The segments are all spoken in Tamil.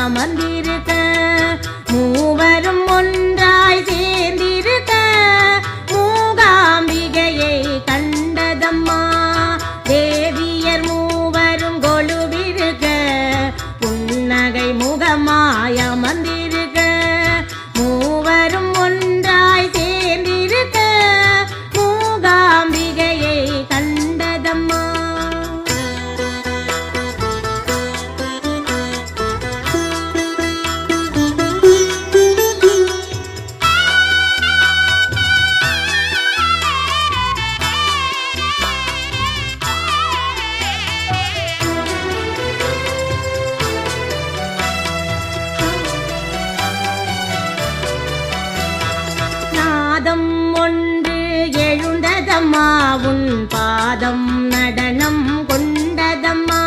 அமர்ந்திருக்க மூவரும் ஒன்றாய் சேர்ந்திருக்க மூகாம்பிகையை கண்டதம்மா தேவியர் மூவரும் கொலுவிருக்க புன்னகை முகமாய் அமர்ந்திருக்க மூவரும் ஒன்றாய் சேர்ந்திருக்க மூகாம்பிகையை கண்டதம்மா. நாதம் ஒன்று எழுந்ததம்மா உன் பாதம் நடனம் கொண்டதம்மா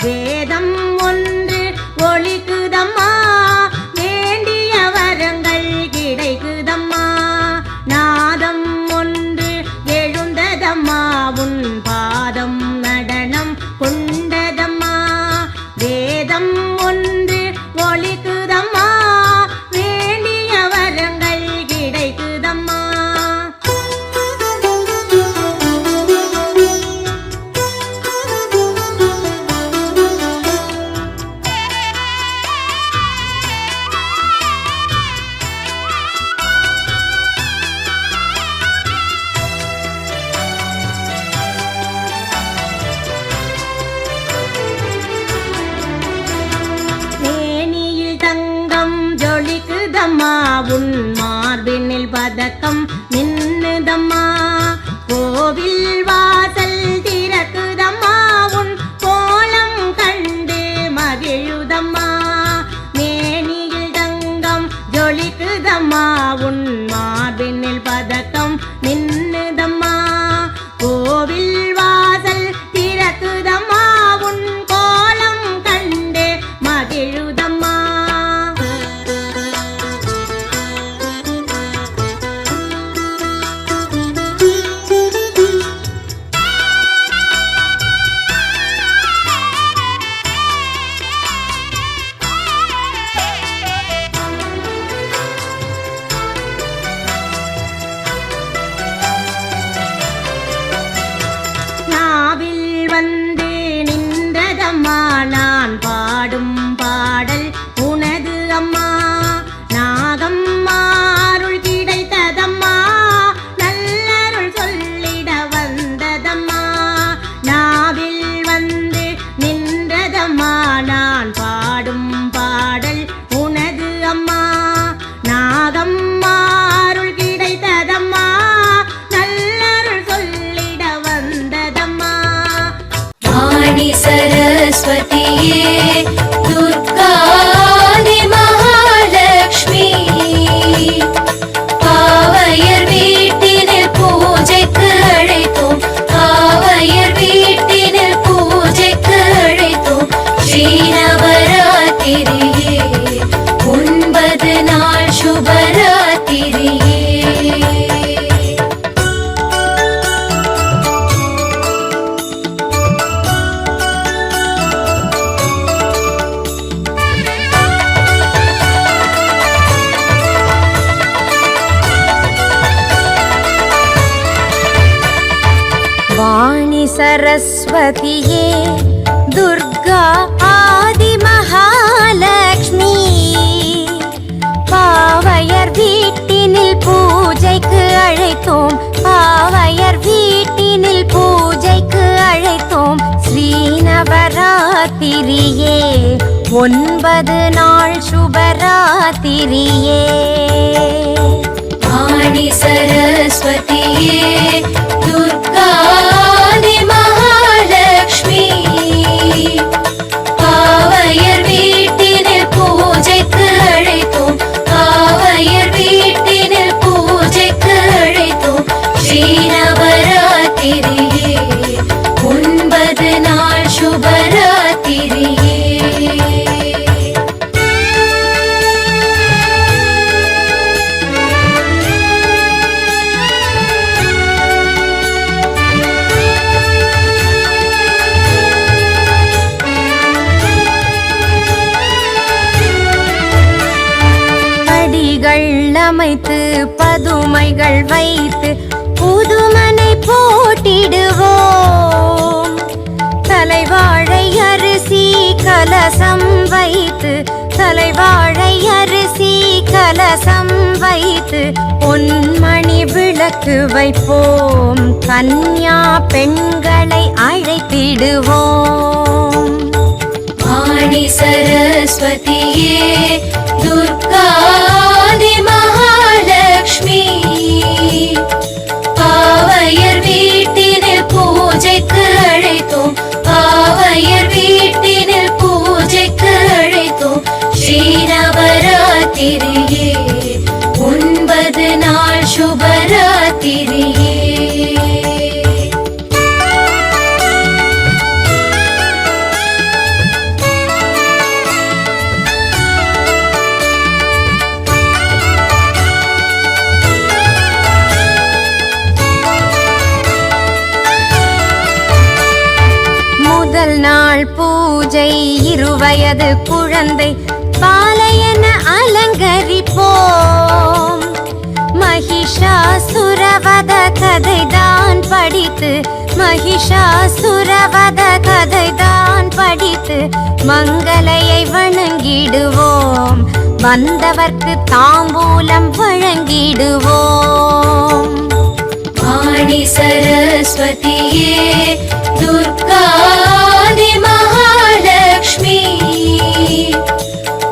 வேதம் ஒன்று ஒலிக்குதம்மா வேண்டிய வரங்கள் கிடைக்குதம்மா. நாதம் ஒன்று எழுந்ததம்மா உன் பாதம் நடனம் கொண்டதம்மா வேதம் ஒன்று ஒலிக்குதம்மா வேண்டிய வரங்கள் கிடைக்குதம்மா. மேனியில் தங்கம் ஜொலிக்குதம்மா உன் மார்பினில் பதக்கம் நின்னுதம்மா கோவில் வாசல் திறக்குதம்மா உன் கோலம் கண்டு மகிழுதம்மா. மேனியில் தங்கம் ஜொலிக்குதம்மா உன் மார்பினில் பதக்கம் நின்னுதம்மா கோவில் வாசல் திறக்குதம்மா உன் கோலம் கண்டு மகிழுதம்மா. நாவில் வந்து நின்றதம்மா நான் பாடும் பாடல் உனது அம்மா நாகம் அருள் கிடைத்ததம்மா நல்லருள் சொல்லிட வந்ததம்மா. நாவில் வந்து நின்றதம்மா நான் பாடும் பாடல் உனது அம்மா நாகம் அருள் கிடைத்ததம்மா நல்லருள் சொல்லிட வந்ததம்மா. வாணி சரஸ்வதியே துர்காதி மகாலட்சுமி பாவையர் வீட்டினில் பூஜைக்கு அழைத்தோம் பாவையர் வீட்டினில் பூஜைக்கு அழைத்தோம் ஸ்ரீநவராத்திரியே 9 நாள் சுபராத்திரியே. வாணி சரஸ்வதியே துர்கா ஆதி மகாலட்சுமி பாவையர் வீட்டினில் பூஜைக்கு அழைத்தோம் பாவையர் வீட்டினில் பூஜைக்கு அழைத்தோம் ஸ்ரீநவராத்திரியே 9 நாள் சுபராத்திரியே. வாணி சரஸ்வதியே துர்காதி மகாலட்சுமி பாவையர் வீட்டினில் பூஜைக்கு அழைத்தோம் பாவையர் வீட்டினில் பூஜைக்கு அழைத்தோம் ஸ்ரீநவராத்திரியே 9 நாள் சுபராத்திரியே. பந்தல்கள் அமைத்து பதுமைகள் வைத்து புதுமனை போட்டிடுவோம். தலைவாழை அரிசி கலசம் வைத்து தலைவாழை அரிசி கலசம் வைத்து பொன்மணி விளக்கு வைப்போம். கன்யா பெண்களை அழைத்திடுவோம். ஆணி சரஸ்வதியே துர்காதி மகாலட்சுமி பாவையர் வீட்டினில் பூஜைக்கு அழைத்தோம். பாவையர் வீட்டினில் பூஜைக்கு அழைத்தோம். ஸ்ரீநவராத்திரியே 9 நாள் சுபராத்திரியே. முதல் நாள் பூஜை 2 வயது குழந்தை பாலையென அலங்கரிப்போம். மகிஷாசுரவத கதைதான் படித்து மகிஷாசுரவத கதைதான் படித்து மங்களையை வணங்கிடுவோம். வந்தவர்க்கு தாம்பூலம் வழங்கிடுவோம். ஆணி சரஸ்வதியே துர்காதி மகாலட்சுமி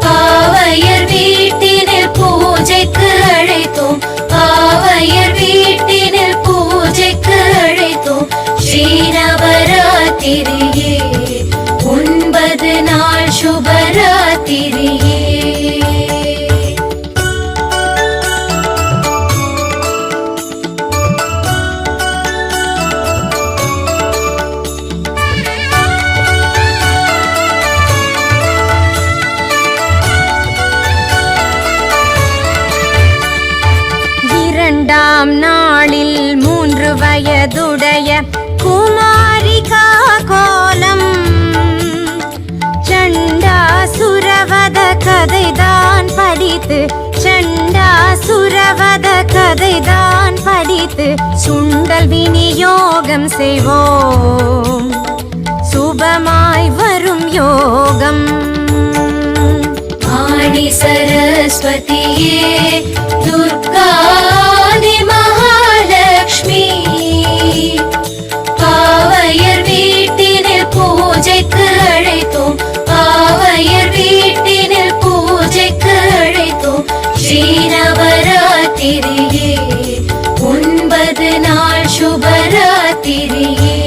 பாவையர் வீட்டினில் பூஜைக்கு அழைத்தோம். பாவையர் வீட்டினில் பூஜைக்கு அழைத்தோம். ஸ்ரீநவராத்திரியே 9 நாள் சுபராத்திரியே. இரண்டாம் நாளில் 3 வயதுடைய குமாரிகா கோலம் சண்டாசுரவத கதைதான் படித்து சண்டாசுரவத கதைதான் படித்து சுண்டல் விநியோகம் செய்வோம். சுபமாய் வரும் யோகம். ஆணி சரஸ்வதியே துர்காதி மகாலட்சுமி பாவையர் வீட்டினில் பூஜைக்கு அழைத்தோம். பாவையர் வீட்டினில் பூஜைக்கு அழைத்தோம். ஸ்ரீநவராத்திரியே 9 நாள் சுபராத்திரியே.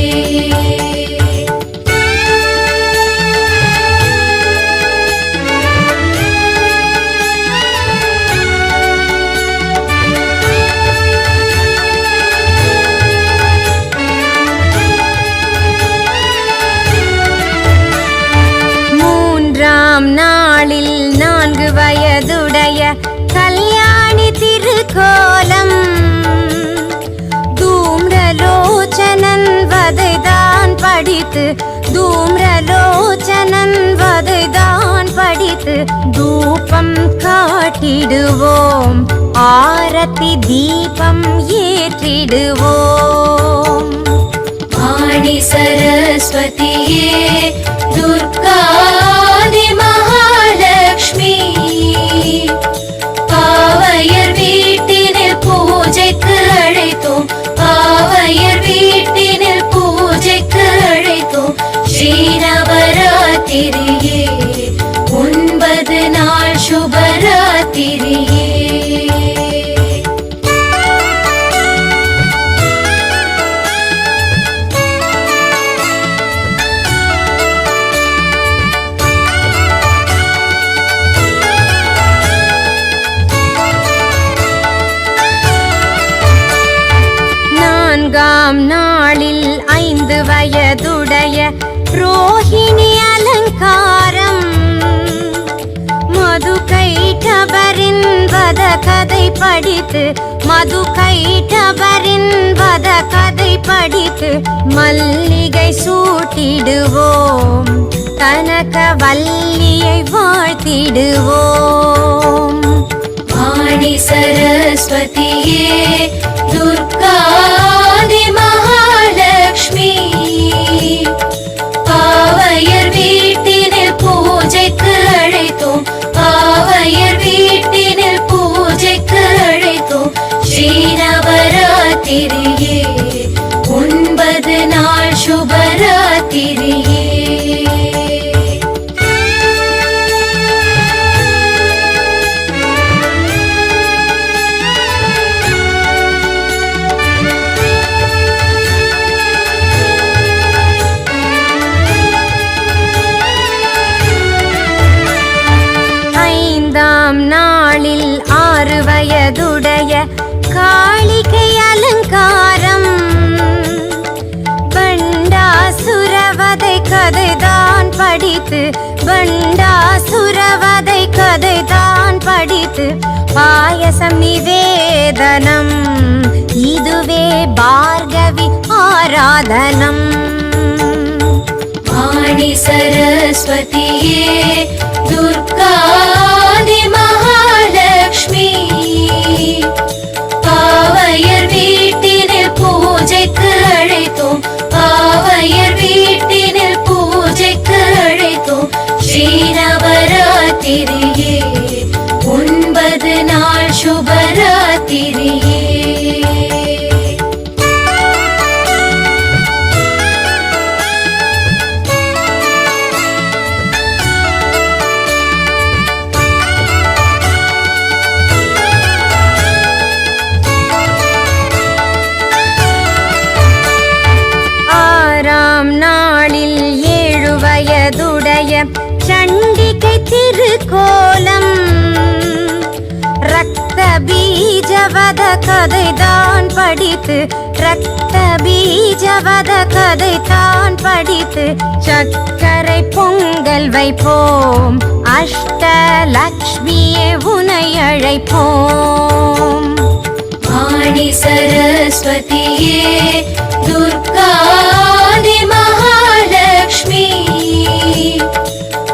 நாளில் 4 வயதுடைய கல்யாணி திருக்கோலம் தூம்ரலோச்சனன் வதைதான் படித்து தூம்ரலோச்சனன் வதைதான் படித்து தூபம் காட்டிடுவோம். ஆரத்தி தீபம் ஏற்றிடுவோம். ஆணி சரஸ்வதியே துர்காதி மகாலட்சுமி பாவையர் வீட்டினில் பூஜைக்கு அழைத்தோம். பாவையர் வீட்டினில் பூஜைக்கு அழைத்தோம். ஸ்ரீநவராத்திரியே 9 நாள் சுபராத்திரியே. நாளில் 5 வயதுடைய ரோஹிணி அலங்காரம் மது கைட்டபரின் வத கதை படித்து மது கைட்டபரின் வத கதை படித்து மல்லிகை சூட்டிடுவோம். கனக வல்லியை வாழ்த்திடுவோம். ஆணி சரஸ்வதியே துர்காதி மகாலட்சுமி பாவையர் வீட்டினில் பூஜைக்கு அழைத்தோம் பாவையர் வீட்டினில் பூஜைக்கு அழைத்தோம் ஸ்ரீநவராத்திரியே 9 நாள் சுபராத்திரியே நாளில் 6 வயதுடைய காளிகை அலங்காரம் பண்டாசுரவதை கதைதான் படித்து பண்டாசுரவதை கதைதான் படித்து பாயசம் நிவேதனம் இதுவே பார்கவி ஆராதனம் வாணி சரஸ்வதியே துர்காதி மகாலட்சுமி பாவையர் வீட்டினில் பூஜைக்கு அழைத்தோம் பாவையர் வீட்டினில் பூஜைக்கு அழைத்தோம் ஸ்ரீநவராத்திரியே 9 நாள் சுபராத்திரியே நாளில் 7 வயதுடைய சண்டிகை திருக்கோலம் ரத்த பீஜவத கதைதான் படித்து ரத்த பீஜவத கதைதான் படித்து சக்கரை பொங்கல் வைப்போம் அஷ்டலக்ஷ்மியே உனை அழைப்போம் வாணி சரஸ்வதியே துர்காதி மகாலட்சுமி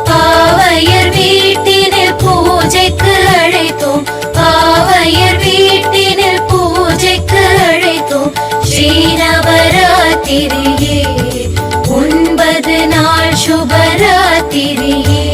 பாவையர் வீட்டினில் பூஜைக்கு அழைத்தோம் பாவையர் வீட்டினில் பூஜைக்கு அழைத்தோம் ஸ்ரீநவராத்திரியே 9 நாள் சுபராத்திரியே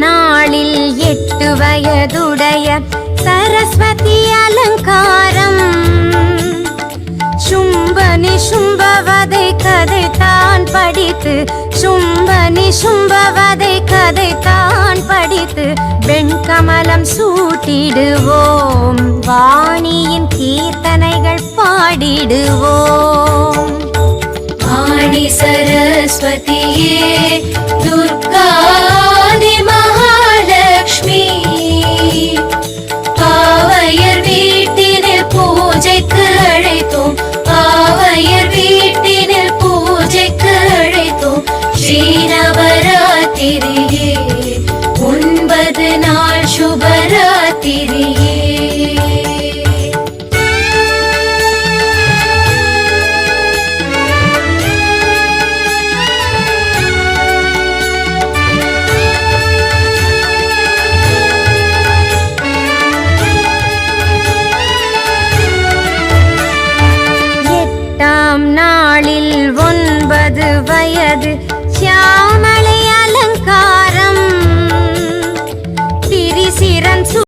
நாளில் 8 வயதுடைய சரஸ்வதி அலங்காரம் சும்பனி சும்பவதை கதைத்தான் படித்து சும்பனி சும்பவதை கதைத்தான் படித்து வெண்கமலம் சூட்டிடுவோம் வாணியின் கீர்த்தனைகள் பாடிடுவோம் வாணி சரஸ்வதியே துர்காதி மகாலட்சுமி பாவையர் வீட்டினில் பூஜைக்கு அழைத்தோம் பாவையர் வீட்டினில் பூஜைக்கு அழைத்தோம் ஸ்ரீநவராத்திரியே 9 நாள் சுபராத்திரியே நாளில் 9 வயது சியாம